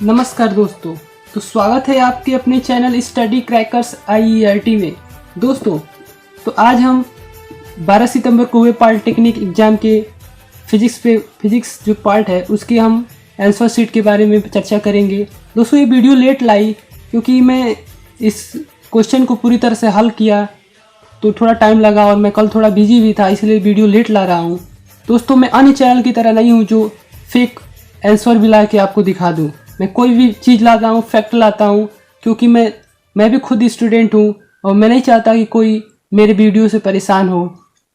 नमस्कार दोस्तों, तो स्वागत है आपके अपने चैनल स्टडी क्रैकर्स IERT में। दोस्तों, तो आज हम 12 सितंबर को हुए पॉलिटेक्निक एग्जाम के फिजिक्स जो पार्ट है उसकी हम आंसर शीट के बारे में चर्चा करेंगे। दोस्तों, ये वीडियो लेट लाई क्योंकि मैं इस क्वेश्चन को पूरी तरह से हल किया तो थोड़ा टाइम लगा और मैं कल थोड़ा बिजी भी था, इसलिए वीडियो लेट ला रहा हूँ। दोस्तों, मैं अन्य चैनल की तरह नहीं हूँ जो फेक आंसर भी ला के आपको दिखा दूँ। मैं कोई भी चीज़ लाता हूँ, फैक्ट लाता हूँ, क्योंकि मैं भी खुद स्टूडेंट हूँ और मैं नहीं चाहता कि कोई मेरे वीडियो से परेशान हो।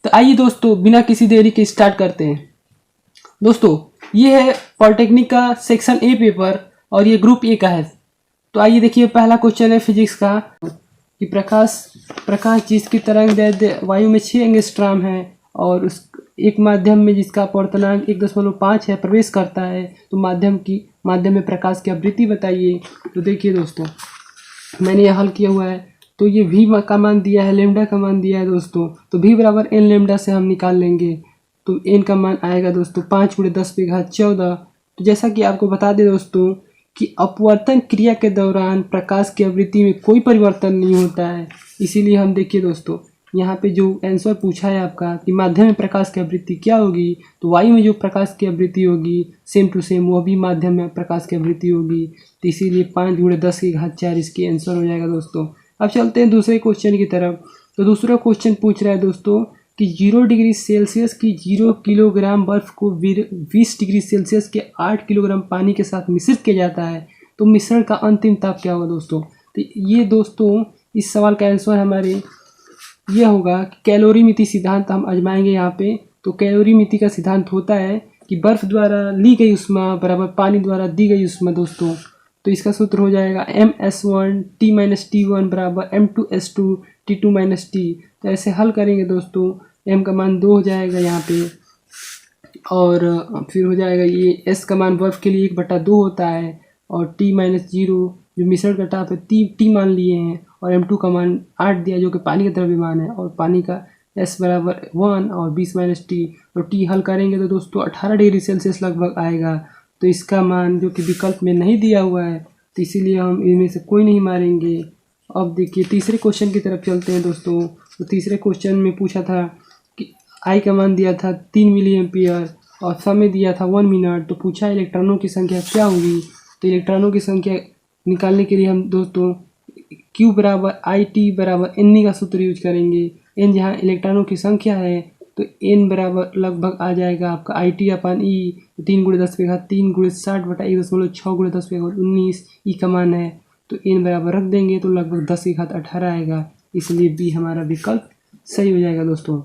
तो आइए दोस्तों, बिना किसी देरी के स्टार्ट करते हैं। दोस्तों, ये है पॉलिटेक्निक का सेक्शन ए पेपर और ये ग्रुप ए का है। तो आइए देखिए, पहला क्वेश्चन है फिजिक्स का कि प्रकाश जिसकी तरंग दैर्ध्य वायु में 6 एंगस्ट्रॉम है और उस एक माध्यम में जिसका अपवर्तनांक 1.5 है प्रवेश करता है, तो माध्यम में प्रकाश की आवृत्ति बताइए। तो देखिए दोस्तों, मैंने यह हल किया हुआ है। तो ये v का मान दिया है, लेमडा का मान दिया है दोस्तों, तो v बराबर n लेमडा से हम निकाल लेंगे। तो n का मान आएगा दोस्तों 5 × 10⁻14। तो जैसा कि आपको बता दें दोस्तों कि अपवर्तन क्रिया के दौरान प्रकाश की आवृत्ति में कोई परिवर्तन नहीं होता है, इसीलिए हम देखिए दोस्तों यहाँ पे जो आंसर पूछा है आपका कि माध्यम में प्रकाश की आवृत्ति क्या होगी, तो वायु में जो प्रकाश की आवृत्ति होगी सेम टू सेम वो भी माध्यम में प्रकाश की आवृत्ति होगी। तो इसीलिए 5 × 10⁻4 इसकी आंसर हो जाएगा दोस्तों। अब चलते हैं दूसरे क्वेश्चन की तरफ। तो दूसरा क्वेश्चन पूछ रहा है दोस्तों कि 0 डिग्री सेल्सियस की 0 किलोग्राम बर्फ को 20 डिग्री सेल्सियस के 8 किलोग्राम पानी के साथ मिश्रित किया जाता है, तो मिश्रण का अंतिम ताप क्या होगा दोस्तों। तो ये दोस्तों इस सवाल का आंसर हमारे ये होगा कि कैलोरीमिति सिद्धांत हम आजमाएंगे यहाँ पे। तो कैलोरीमिति का सिद्धांत होता है कि बर्फ द्वारा ली गई उष्मा बराबर पानी द्वारा दी गई उष्मा दोस्तों। तो इसका सूत्र हो जाएगा MS1 T - T1 बराबर M2S2 T2 - T। तो ऐसे हल करेंगे दोस्तों, m का मान 2 हो जाएगा यहाँ पे और फिर हो जाएगा ये s का मान बर्फ के लिए 1/2 होता है और T - 0 जो मिश्रण का ताप है T मान लिए हैं और M2 का मान 8 दिया जो कि पानी का द्रव्यमान है और पानी का S बराबर 1 और 20 - T। और T हल करेंगे तो दोस्तों 18 डिग्री सेल्सियस लगभग आएगा। तो इसका मान जो कि विकल्प में नहीं दिया हुआ है, तो इसीलिए हम इनमें से कोई नहीं मारेंगे। अब देखिए तीसरे क्वेश्चन की तरफ चलते हैं दोस्तों। तो तीसरे क्वेश्चन में पूछा था कि I का मान दिया था 3 मिली एम्पियर और समय दिया था 1 मिनट। तो पूछा इलेक्ट्रॉनों की संख्या क्या होगी। तो इलेक्ट्रॉनों की संख्या निकालने के लिए हम दोस्तों Q बराबर IT बराबर N का सूत्र यूज करेंगे। N जहाँ इलेक्ट्रॉनों की संख्या है तो N बराबर लगभग आ जाएगा आपका IT/E 3 × 10⁻3 × 60/1.6 × 10⁻19। E का मान है तो N बराबर रख देंगे तो लगभग 10⁻18 आएगा, इसलिए B हमारा विकल्प सही हो जाएगा दोस्तों।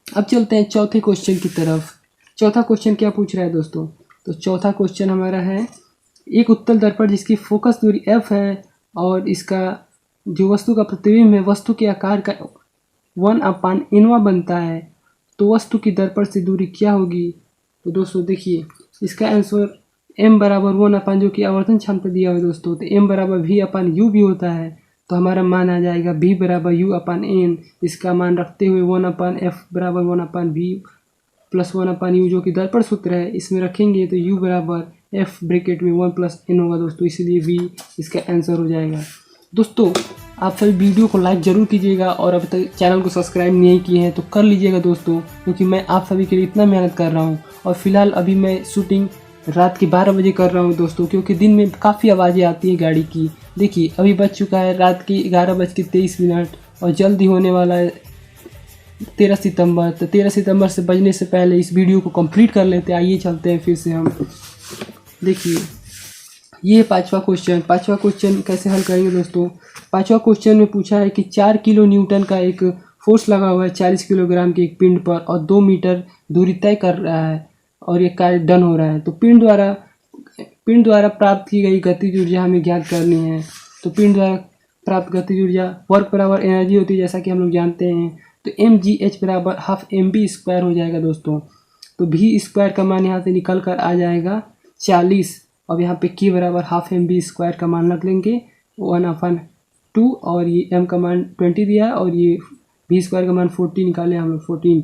अब चलते हैं चौथे क्वेश्चन की तरफ। चौथा क्वेश्चन क्या पूछ रहा है दोस्तों। तो चौथा क्वेश्चन हमारा है एक उत्तल दर्पण जिसकी फोकस दूरी f है और इसका जो वस्तु का प्रतिबिंब है वस्तु के आकार का 1/n बनता है, तो वस्तु की दर्पण से दूरी क्या होगी। तो दोस्तों देखिए इसका आंसर m बराबर 1/, जो कि आवर्धन क्षमता दिया हुआ है दोस्तों, तो m बराबर v/u भी होता है। तो हमारा मान आ जाएगा v बराबर u/n। इसका मान रखते हुए 1/f बराबर 1/v प्लस 1/u जो कि दर्पण सूत्र है इसमें रखेंगे तो u बराबर f ब्रैकेट में 1 + n होगा दोस्तों, इसीलिए v इसका आंसर हो जाएगा। दोस्तों, आप सभी वीडियो को लाइक ज़रूर कीजिएगा और अभी तक चैनल को सब्सक्राइब नहीं किए हैं तो कर लीजिएगा दोस्तों, क्योंकि मैं आप सभी के लिए इतना मेहनत कर रहा हूँ। और फिलहाल अभी मैं शूटिंग रात के 12 बजे कर रहा हूँ दोस्तों, क्योंकि दिन में काफ़ी आवाज़ें आती हैं गाड़ी की। देखिए अभी बज चुका है रात की 11:23 और जल्दी होने वाला है 13 सितंबर। तो 13 सितंबर से बजने से पहले इस वीडियो को कंप्लीट कर लेते हैं। आइए चलते हैं फिर से हम। देखिए ये पांचवा क्वेश्चन कैसे हल करेंगे दोस्तों। पांचवा क्वेश्चन में पूछा है कि 4 किलो न्यूटन का एक फोर्स लगा हुआ है 40 किलोग्राम के एक पिंड पर और 2 मीटर दूरी तय कर रहा है और ये कार्य डन हो रहा है। तो पिंड द्वारा प्राप्त की गई गतिज ऊर्जा हमें ज्ञात करनी है। तो पिंड द्वारा प्राप्त गतिज ऊर्जा वर्क बराबर एनर्जी होती है जैसा कि हम लोग जानते हैं। तो mgh बराबर ½ mv² हो जाएगा दोस्तों। तो v² का मान यहाँ से निकल कर आ जाएगा 40। अब यहाँ पे k बराबर ½ mv² का मान रख लेंगे 1/2 और ये m का मान 20 दिया है और ये v² का मान 40 निकाले हम लोग 14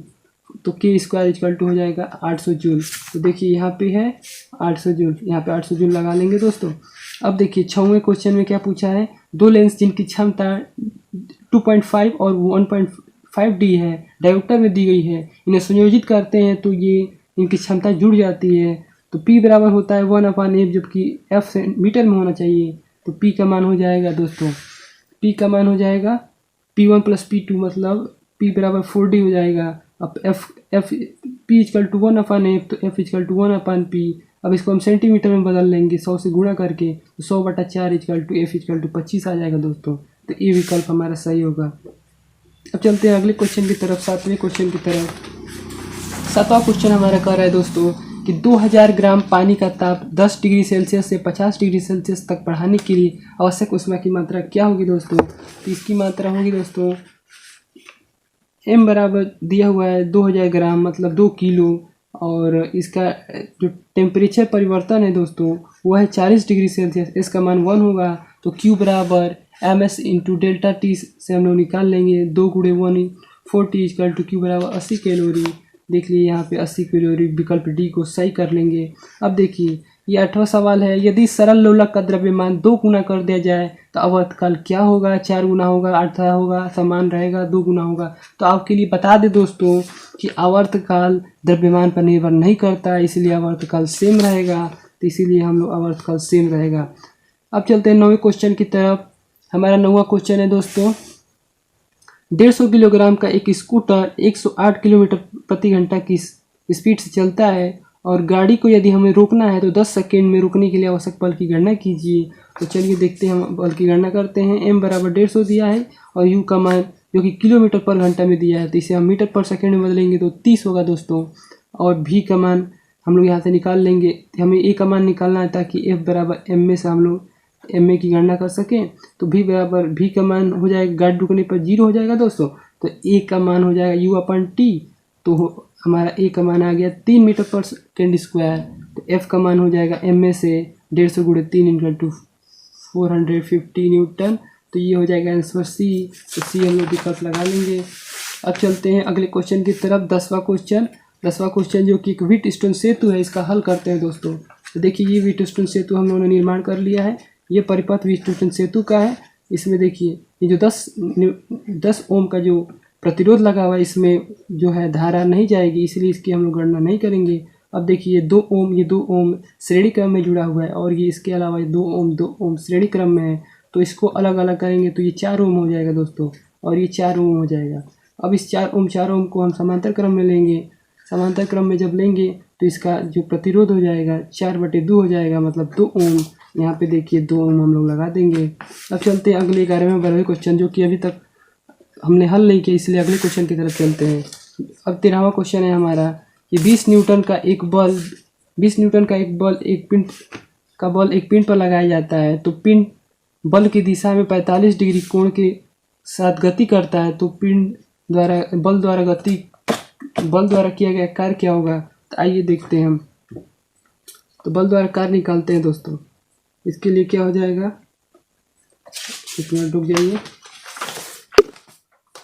तो के स्क्वायर इक्वल टू हो जाएगा 800 जूल। तो देखिए यहाँ पे है 800 जूल, यहाँ पे 800 जूल लगा लेंगे दोस्तों। अब देखिए 6वें क्वेश्चन में क्या पूछा है, दो लेंस जिनकी क्षमता 2.5 और 1.5 डी है डायोप्टर में दी गई है, इन्हें संयोजित करते हैं तो ये इनकी क्षमता जुड़ जाती है। तो P बराबर होता है 1/f, जबकि F मीटर में होना चाहिए। तो P का मान हो जाएगा दोस्तों, P का मान हो जाएगा P1 + P2, मतलब P बराबर 4D हो जाएगा। अब P इक्वल टू 1/f, तो F इक्वल टू 1/P। अब इसको हम सेंटीमीटर में बदल लेंगे 100 से गुणा करके, तो 100/4 equal to F equal to 25 आ जाएगा दोस्तों। तो ये विकल्प हमारा सही होगा। अब चलते हैं अगले क्वेश्चन की तरफ, 7वें क्वेश्चन की तरफ। 7वां क्वेश्चन हमारा कह रहा है दोस्तों कि 2000 ग्राम पानी का ताप 10 डिग्री सेल्सियस से 50 डिग्री सेल्सियस तक बढ़ाने के लिए आवश्यक ऊष्मा की मात्रा क्या होगी दोस्तों। तो इसकी मात्रा होगी दोस्तों, m बराबर दिया हुआ है 2000 ग्राम मतलब 2 किलो, और इसका जो टेम्परेचर परिवर्तन है दोस्तों वो है 40 डिग्री सेल्सियस, इसका मान 1 होगा। तो Q बराबर MS इंटू डेल्टा टी से हम लोग निकाल लेंगे, 2 × 1 40 इक्वल टू Q बराबर 80 कैलोरी। देख लिए यहाँ पे 80 कैलोरी, विकल्प डी को सही कर लेंगे। अब देखिए ये 8वां सवाल है, यदि सरल लोलक का द्रव्यमान 2 गुना कर दिया जाए तो आवर्तकाल क्या होगा। 4 गुना होगा, 8 होगा, समान रहेगा, 2 गुना होगा। तो आपके लिए बता दें दोस्तों कि आवर्तकाल द्रव्यमान पर निर्भर नहीं करता है, इसलिए आवर्तकाल सेम रहेगा। तो इसीलिए हम लोग आवर्तकाल सेम रहेगा। अब चलते हैं 9वें क्वेश्चन की तरफ। हमारा 9वां क्वेश्चन है दोस्तों, 150 किलोग्राम का एक स्कूटर 108 किलोमीटर प्रति घंटा की स्पीड से चलता है, और गाड़ी को यदि हमें रोकना है तो 10 सेकेंड में रुकने के लिए आवश्यक बल की गणना कीजिए। तो चलिए देखते हैं, हम बल की गणना करते हैं। m बराबर 150 दिया है और u का मान जो कि किलोमीटर पर घंटा में दिया है, तो इसे हम मीटर पर सेकेंड में बदलेंगे तो 30 होगा दोस्तों। और v का मान हम लोग यहाँ से निकाल लेंगे, हमें a का मान निकालना है ताकि f बराबर m में से हम लोग ma की गणना कर सकें। तो v का मान हो जाएगा, गाड़ी रुकने पर 0 हो जाएगा दोस्तों। तो a का मान हो जाएगा u/t, तो हमारा a का मान आ गया 3 मीटर पर सेकेंड स्क्वायर। तो f का मान हो जाएगा m में से 150 × 3 इक्वल टू 450 न्यूटन। तो ये हो जाएगा आंसर C। तो C हम लोग विकल्प लगा लेंगे। अब चलते हैं अगले क्वेश्चन की तरफ, 10वां क्वेश्चन जो कि एक व्हीटस्टोन सेतु है, इसका हल करते हैं दोस्तों। तो देखिए ये व्हीटस्टोन सेतु हम लोगों ने निर्माण कर लिया है, ये परिपथ व्हीटस्टोन सेतु का है। इसमें देखिए ये जो 10 ओम का जो प्रतिरोध लगा हुआ है, इसमें जो है धारा नहीं जाएगी, इसलिए इसकी हम लोग गणना नहीं करेंगे। अब देखिए ये 2 ओम श्रेणी क्रम में जुड़ा हुआ है, और ये इसके अलावा 2 ओम श्रेणी क्रम में है। तो इसको अलग अलग करेंगे तो ये 4 ओम हो जाएगा दोस्तों, और ये 4 ओम हो जाएगा। अब इस 4 ओम को हम समांतर क्रम में लेंगे। समांतर क्रम में जब लेंगे तो इसका जो प्रतिरोध हो जाएगा 4/2 हो जाएगा, मतलब 2 ओम। यहाँ पे देखिए 2 ओम हम लोग लगा देंगे। अब चलते हैं अगले 11वें 12वें क्वेश्चन, जो कि अभी तक हमने हल नहीं किया, इसलिए अगले क्वेश्चन की तरफ चलते हैं। अब 13वां क्वेश्चन है हमारा कि 20 न्यूटन का एक बल एक पिंड पर लगाया जाता है, तो पिंड बल की दिशा में 45 डिग्री कोण के साथ गति करता है। तो बल द्वारा किया गया कार्य क्या होगा। तो आइए देखते हैं हम। तो बल द्वारा कार्य निकालते हैं दोस्तों। इसके लिए क्या हो जाएगा, एक मिनट रुक जाइए।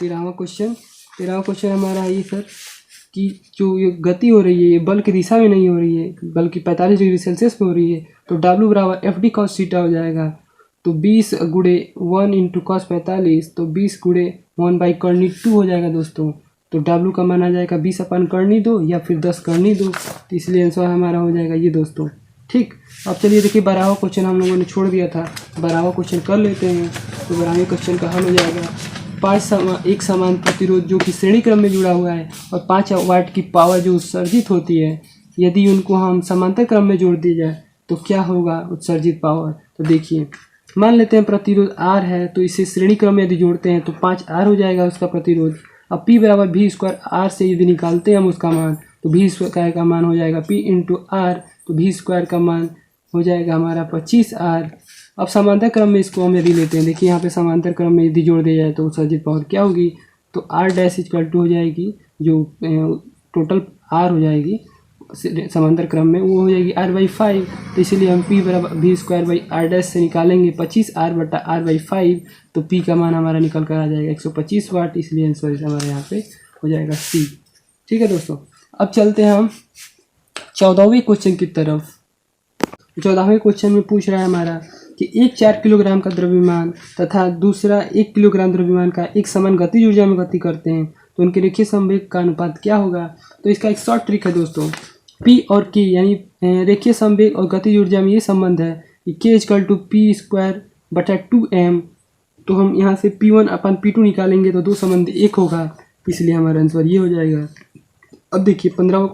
13वां क्वेश्चन हमारा है ये सर कि जो ये गति हो रही है ये बल की दिशा में नहीं हो रही है, बल्कि 45 डिग्री सेल्सियस पे हो रही है। तो W बराबर FD cos थीटा हो जाएगा। तो 20 × 1 × cos 45, तो 20 × 1/2 हो जाएगा दोस्तों। तो W का मान आ जाएगा 20/2 या फिर 10/2। तो इसलिए आंसर हमारा हो जाएगा ये दोस्तों। ठीक, अब चलिए देखिए 12वां क्वेश्चन हम लोगों ने छोड़ दिया था, 12वां क्वेश्चन कर लेते हैं। तो 12वें क्वेश्चन का हल हो जाएगा, 5 एक समान प्रतिरोध जो कि श्रेणी क्रम में जुड़ा हुआ है और 5 वाट की पावर जो उत्सर्जित होती है, यदि उनको हम समांतर क्रम में जोड़ दिया जाए तो क्या होगा उत्सर्जित पावर। तो देखिए मान लेते हैं प्रतिरोध R है, तो इसे श्रेणी क्रम में यदि जोड़ते हैं तो 5R हो जाएगा उसका प्रतिरोध। अब P बराबर V² R से यदि निकालते हैं हम उसका मान, तो V² का मान हो जाएगा P × R। तो V² का मान हो जाएगा हमारा 25R। अब समांतर क्रम में इसको हम यदि लेते हैं, देखिए यहाँ पे समांतर क्रम में यदि जोड़ दिया जाए तो उत्सर्जित पावर क्या होगी। तो R' इक्वल टू हो जाएगी जो टोटल R हो जाएगी समांतर क्रम में, वो हो जाएगी R/5। तो इसीलिए हम P बराबर V² R' से निकालेंगे 25R/R/5। तो P का मान हमारा निकल कर आ जाएगा 125 वाट। इसलिए आंसर हमारे यहाँ पे हो जाएगा C। ठीक है दोस्तों, अब चलते हैं हम 14वें क्वेश्चन की तरफ। 14वें क्वेश्चन में पूछ रहा है हमारा कि एक 4 किलोग्राम का द्रव्यमान तथा दूसरा 1 किलोग्राम द्रव्यमान का एक समान गतिज ऊर्जा में गति करते हैं तो उनके रेखीय संवेग का अनुपात क्या होगा। तो इसका एक शॉर्ट ट्रिक है दोस्तों, P और K यानी रेखीय संवेग और गतिज ऊर्जा में ये संबंध है कि K=P²/2m। तो हम यहाँ से P1/P2 निकालेंगे तो दो संबंध एक होगा, इसलिए हमारा आंसर ये हो जाएगा। अब देखिए 15वां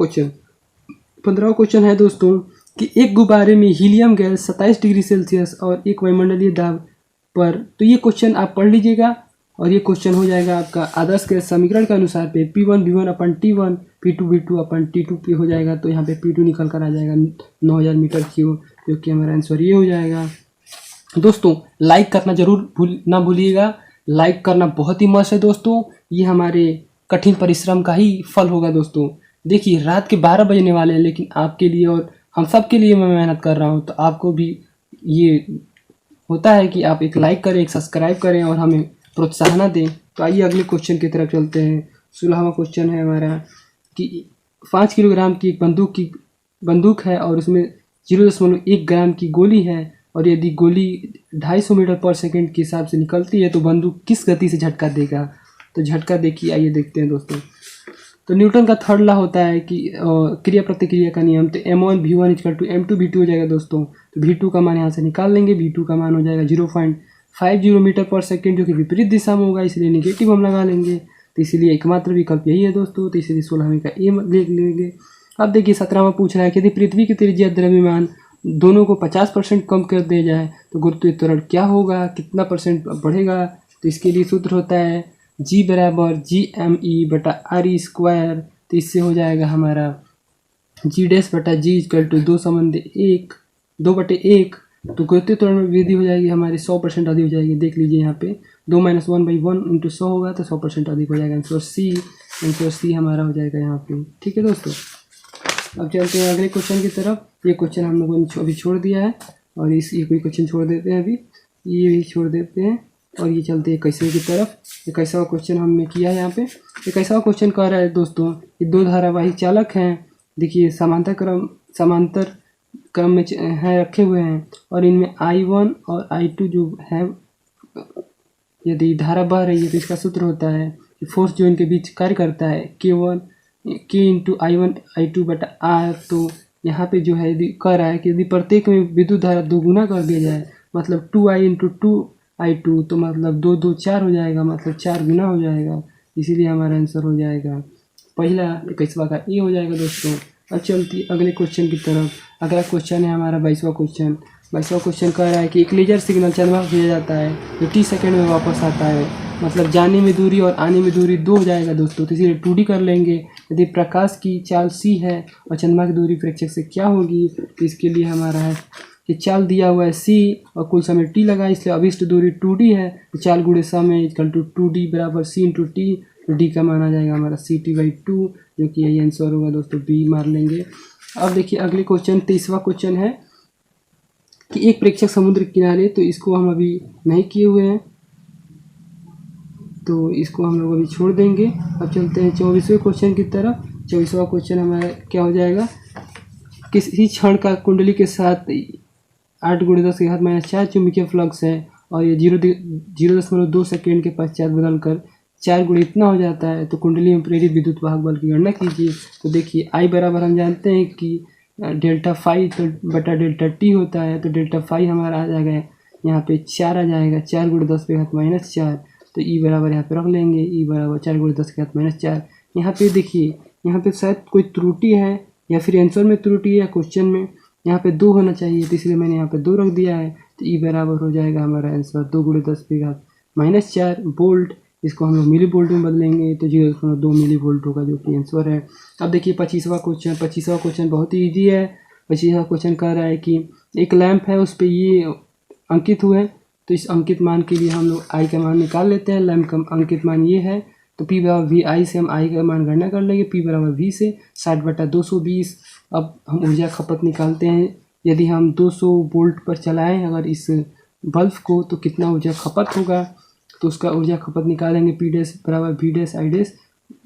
क्वेश्चन है दोस्तों कि एक गुब्बारे में हीलियम गैस 27 डिग्री सेल्सियस और एक वायुमंडलीय दाब पर, तो ये क्वेश्चन आप पढ़ लीजिएगा और ये क्वेश्चन हो जाएगा आपका आदर्श गैस समीकरण के अनुसार पे P1V1/T1 P2V2/T2 पे हो जाएगा। तो यहाँ पे P2 निकल कर आ जाएगा 9000 मीटर क्यूब, जो कि हमारा आंसर ये हो जाएगा। दोस्तों लाइक करना जरूर ना भूलिएगा, लाइक करना बहुत ही मस्त है दोस्तों, ये हमारे कठिन परिश्रम का ही फल होगा दोस्तों। देखिए रात के 12 बजने वाले हैं, लेकिन आपके लिए और हम सब के लिए मैं मेहनत कर रहा हूँ, तो आपको भी ये होता है कि आप एक लाइक करें, एक सब्सक्राइब करें और हमें प्रोत्साहन दें। तो आइए अगले क्वेश्चन की तरफ चलते हैं। 16वां क्वेश्चन है हमारा कि 5 किलोग्राम की एक बंदूक है और उसमें 0.1 ग्राम की गोली है, और यदि गोली 250 मीटर पर सेकंड के हिसाब से निकलती है तो बंदूक किस गति से झटका देगा। तो झटका देखिए, आइए देखते हैं दोस्तों। तो न्यूटन का थर्ड लॉ होता है कि क्रिया प्रतिक्रिया का नियम, तो m1v1 = m2v2 हो जाएगा दोस्तों। तो v2 का मान यहाँ से निकाल लेंगे, v2 का मान हो जाएगा 0.50 मीटर पर सेकेंड, जो कि विपरीत दिशा में होगा, इसलिए निगेटिव हम लगा लेंगे। तो इसलिए एकमात्र विकल्प यही है दोस्तों, तो इसलिए 16वीं का ए लिख लेंगे। अब देखिए 17वां पूछ रहा है कि यदि पृथ्वी की त्रिज्या द्रव्यमान दोनों को 50% कम कर दिया जाए तो गुरुत्वीय त्वरण क्या होगा, कितना परसेंट बढ़ेगा। तो इसके लिए सूत्र होता है G=gme/re²। तो इससे हो जाएगा हमारा G'/G 2/1। तो गुरुत्वीय त्वरण में वृद्धि हो जाएगी हमारी 100% अधिक हो जाएगी। देख लीजिए यहाँ पे 2 - 1/1 × 100 होगा तो 100% अधिक हो जाएगा। आंसर सी हमारा हो जाएगा यहाँ पे। ठीक है दोस्तों, अब चलते हैं अगले क्वेश्चन की तरफ। ये क्वेश्चन हम लोगों ने अभी छोड़ दिया है और ये कोई क्वेश्चन छोड़ देते हैं, अभी ये भी छोड़ देते हैं और ये चलते हैं 21वें की तरफ। 21वां क्वेश्चन हमने किया है यहाँ पे। 21वां क्वेश्चन कह रहा है दोस्तों कि दो धारावाही चालक हैं, देखिए समांतर क्रम में है रखे हुए हैं, और इनमें I1 और I2 जो है, यदि धारा बह रही है तो इसका सूत्र होता है कि फोर्स जो इनके बीच कार्य करता है K × I1 I2/R। तो यहाँ पे जो है यदि कह रहा है कि यदि प्रत्येक में विद्युत धारा दोगुना कर दिया जाए, मतलब 2I × 2I2, तो मतलब 2 2 4 हो जाएगा, मतलब 4 गुना हो जाएगा। इसीलिए हमारा आंसर हो जाएगा पहला 21वां का ए हो जाएगा दोस्तों। अब चलती अगले क्वेश्चन की तरफ। अगला क्वेश्चन है हमारा 22वां क्वेश्चन। 22वां क्वेश्चन कह रहा है कि एक लेजर सिग्नल चंद्रमा को भेजा जाता है जो 30 सेकंड में वापस आता है, मतलब जाने में दूरी और आने में दूरी 2 हो जाएगा दोस्तों। तो इसीलिए 2D कर लेंगे। यदि प्रकाश की चाल c है और चंद्रमा की दूरी प्रेक्षक से क्या होगी, तो इसके लिए हमारा है कि चाल दिया हुआ है c और कुल समय t लगा, इसलिए अभिष्ट दूरी 2D है, तो चाल गुणे समय = 2D = c × t। तो d का मान आ जाएगा हमारा CT/2, जो कि यही आंसर होगा दोस्तों, b मार लेंगे। अब देखिए अगले क्वेश्चन 23वां क्वेश्चन है कि एक प्रेक्षक समुद्र किनारे, तो इसको हम अभी नहीं किए हुए हैं तो इसको हम लोग अभी छोड़ देंगे। अब चलते हैं 24वें क्वेश्चन की तरफ। 24वां क्वेश्चन हमारा क्या हो जाएगा, किसी क्षण का कुंडली के साथ 8 × 10⁻⁴ चुंबकीय फ्लक्स है और ये 0.2 सेकेंड के पश्चात बदलकर 4 गुणे इतना हो जाता है, तो कुंडली में प्रेरित विद्युत वाहक बल की गणना कीजिए। तो देखिए I बराबर हम जानते हैं कि ΔΦ/ΔT होता है, तो ΔΦ हमारा आ जाएगा यहाँ पे 4 आ जाएगा, 4 × 10⁻⁴। तो E बराबर यहाँ पे रख लेंगे, E बराबर 4 × 10⁻⁴। यहाँ पे देखिए, यहाँ पे शायद कोई त्रुटि है या फिर आंसर में त्रुटि है या क्वेश्चन में, यहाँ पे 2 होना चाहिए, तो इसलिए मैंने यहाँ पे 2 रख दिया है। तो E बराबर हो जाएगा हमारा आंसर 2 × 10⁻⁴ वोल्ट। इसको हम लोग मिली वोल्ट में बदलेंगे तो 0.2 मिली वोल्ट होगा, जो कि आंसर है। अब देखिए 25वां क्वेश्चन। 25वां क्वेश्चन बहुत ही ईजी है। 25वां क्वेश्चन कह रहा है कि एक लैंप है, उस पर ये अंकित हुए, तो इस अंकित मान के लिए हम लोग I का मान निकाल लेते हैं। लैंप का अंकित मान ये है, तो P = VI से हम I का मान गणना कर लेंगे। P = V से 60/220। अब हम ऊर्जा खपत निकालते हैं। यदि हम 200 वोल्ट पर चलाएं अगर इस बल्ब को, तो कितना ऊर्जा खपत होगा, तो उसका ऊर्जा खपत निकालेंगे। P' = V' I'।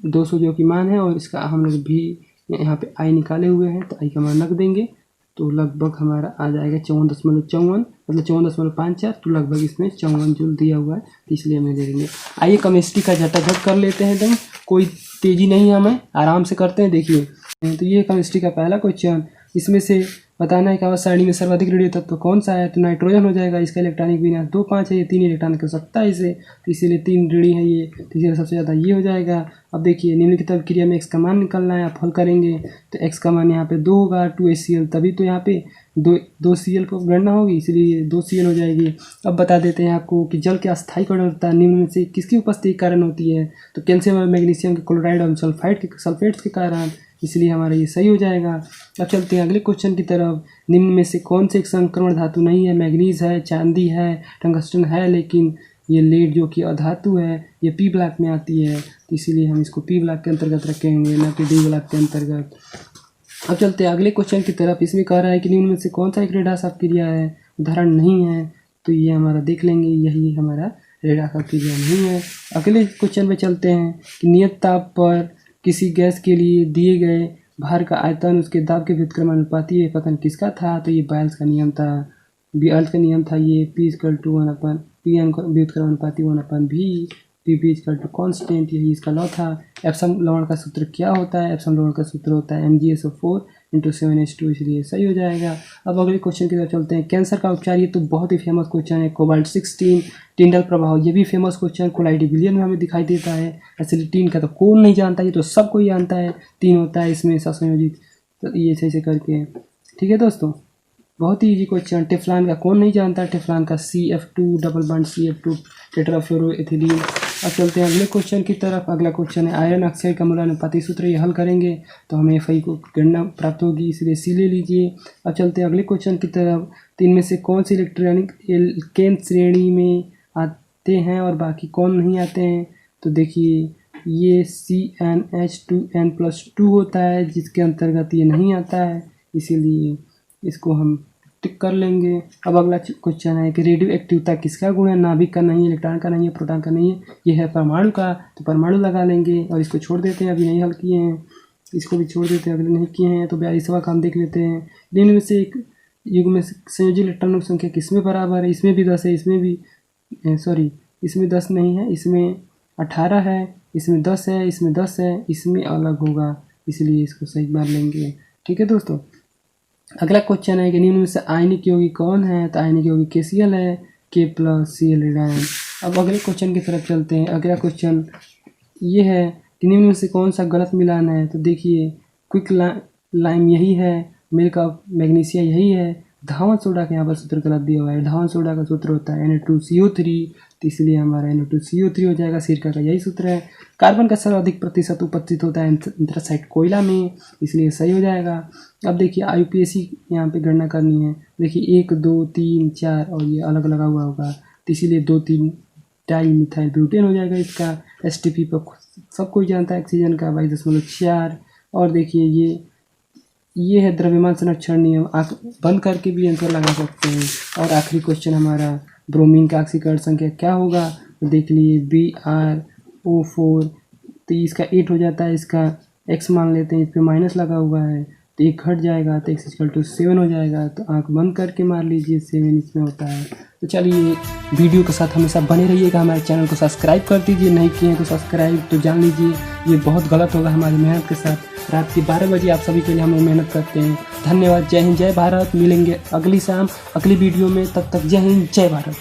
200 जो कि मान है, और इसका हम लोग भी यहाँ पे आई निकाले हुए हैं, तो आई का मान रख देंगे, तो लगभग हमारा आ जाएगा 54.54, मतलब 54.54, तो लगभग इसमें 54 जूल दिया हुआ है, तो इसलिए हमें दे देंगे। आइए केमिस्ट्री का झटाझट कर लेते हैं एकदम, कोई तेज़ी नहीं, हमें आराम से करते हैं। देखिए तो ये केमिस्ट्री का पहला क्वेश्चन, इसमें से बताना है कि आवाज सारणी में सर्वाधिक रेडियो तत्व कौन सा है, तो नाइट्रोजन हो जाएगा। इसका इलेक्ट्रॉनिक विन्यास 2 5 है, ये 3 इलेक्ट्रॉन की आवश्यकता है इसे, तो इसीलिए 3 ऋणी है ये, तो इसीलिए सबसे ज़्यादा ये हो जाएगा। अब देखिए निम्नलिखित अभिक्रिया में एक्स का मान निकलना है, आप हल करेंगे तो एक्स का मान यहाँ पे 2 होगा, 2HCl, तभी तो यहाँ पे 2 Cl को गणना होगी, इसलिए 2 Cl हो जाएगी। अब बता देते हैं आपको कि जल के अस्थायीकरण होता है निम्न में से किसकी उपस्थिति के कारण होती है, तो कैल्शियम और मैग्नीशियम के क्लोराइड और सल्फेट्स के कारण, इसलिए हमारा ये सही हो जाएगा। अब चलते हैं अगले क्वेश्चन की तरफ। निम्न में से कौन से एक संक्रमण धातु नहीं है, मैग्नीज है, चांदी है, टंगस्टन है, लेकिन ये लेड जो कि अधातु है, ये पी ब्लॉक में आती है, तो इसीलिए हम इसको पी ब्लॉक के अंतर्गत रखेंगे, न कि डी ब्लॉक के अंतर्गत। अब चलते हैं अगले क्वेश्चन की तरफ। इसमें कह रहा है कि निम्न में से कौन सा एक रेडास अपक्रिया है, उदाहरण नहीं है, तो ये हमारा देख लेंगे, यही हमारा रेडास अपक्रिया नहीं है। अगले क्वेश्चन में चलते हैं कि नियत ताप पर किसी गैस के लिए दिए गए भार का आयतन उसके दाब के व्युत्क्रमानुपाती है, कथन किसका था, तो ये बायल्स का नियम था, बायल्स का नियम था ये, P = 1/P व्युत्क्रमानुपाती 1/V, P = constant, यही इसका लॉ था। एप्सम लवण का सूत्र क्या होता है, एप्सम लवण का सूत्र होता है MgSO4 × 7H2, इसलिए सही हो जाएगा। अब अगले क्वेश्चन की तरफ चलते हैं। कैंसर का उपचार, ये तो बहुत ही फेमस क्वेश्चन है। कोबाल्ट 16 टिंडल प्रभाव, ये भी फेमस क्वेश्चन कोलाइडी विलियन में हमें दिखाई देता है। एसिलिटीन का तो कौन नहीं जानता, ये तो सब कोई जानता है, 3 होता है इसमें संयोजित, तो ये ऐसे करके, ठीक है दोस्तों, बहुत ही इजी क्वेश्चन। टेफ्लॉन का कौन नहीं जानता, टेफ्लॉन का CF2 डबल बॉन्ड CF2 टेट्राफ्लोरोएथिलीन। अब चलते हैं अगले क्वेश्चन की तरफ। अगला क्वेश्चन है आयरन ऑक्साइड का मूलानुपाती सूत्र, ये हल करेंगे तो हमें FI को गणना प्राप्त होगी, इसलिए C ले लीजिए। अब चलते हैं अगले क्वेश्चन की तरफ। 3 में से कौन सी इलेक्ट्रॉनिक एल्केन श्रेणी में आते हैं और बाकी कौन नहीं आते हैं, तो देखिए ये CnH2n+2 होता है, जिसके अंतर्गत ये नहीं आता है, इसीलिए इसको हम टिक कर लेंगे। अब अगला क्वेश्चन है कि रेडियो एक्टिवता किसका गुण है, नाभिक का नहीं है, इलेक्ट्रॉन का नहीं है, प्रोटॉन का नहीं है, ये है परमाणु का, तो परमाणु लगा लेंगे और इसको छोड़ देते हैं, अभी नहीं हल किए हैं, इसको भी छोड़ देते हैं, अगले नहीं किए हैं, तो 42वां काम देख लेते हैं। दिन में से एक युग में संयोजी इलेक्ट्रॉनों की संख्या किसमें बराबर है, इसमें भी 10 है, इसमें भी इसमें 10 नहीं है, इसमें 18 है, इसमें 10 है, इसमें 10 है, इसमें अलग होगा, इसलिए इसको सही मान लेंगे, ठीक है दोस्तों। अगला क्वेश्चन है कि निम्न में से आयनिक यौगिक कौन है, तो आयनिक यौगिक KCl है, K+Cl रेडायन। अब अगले क्वेश्चन की तरफ चलते हैं। अगला क्वेश्चन ये है कि निम्न में से कौन सा गलत मिलान है, तो देखिए क्विक लाइम यही है, मिल्क ऑफ मैग्नीशिया यही है, धावन सोडा का यहाँ पर सूत्र गलत दिया हुआ है। धावन सोडा का सूत्र होता है Na2CO3, तो इसलिए हमारा Na2CO3 हो जाएगा, सिरका का यही सूत्र है। कार्बन का सर्वाधिक प्रतिशत उपस्थित होता है एंथ्रासाइट कोयला में, इसलिए सही हो जाएगा। अब देखिए IUPAC यहाँ पे गणना करनी है, देखिए 1 2 3 4 और ये अलग लगा हुआ होगा, तो इसीलिए 2 3 डाई मिथाइल ब्यूटेन हो जाएगा इसका। STP पर सब कोई जानता है ऑक्सीजन का 22.4। और देखिए ये है द्रव्यमान संरक्षण नियम, आँख बंद करके भी आंसर लगा सकते हैं। और आखिरी क्वेश्चन हमारा ब्रोमीन का ऑक्सीकरण संख्या क्या होगा, तो देख लिए BrO4, तो इसका 8 हो जाता है, इसका x मान लेते हैं, इस पर माइनस लगा हुआ है तो 1 घट जाएगा, तो x = 7 हो जाएगा, तो आँख बंद करके मार लीजिए, 7 इसमें होता है। तो चलिए वीडियो के साथ हमेशा बने रहिएगा, हमारे चैनल को सब्सक्राइब कर दीजिए, नहीं किए हैं तो सब्सक्राइब, तो जान लीजिए ये बहुत गलत होगा हमारी मेहनत के साथ। रात के 12 बजे आप सभी के लिए हम लोग मेहनत करते हैं। धन्यवाद, जय हिंद, जय भारत। मिलेंगे अगली शाम अगली वीडियो में, तब तक जय हिंद, जय भारत।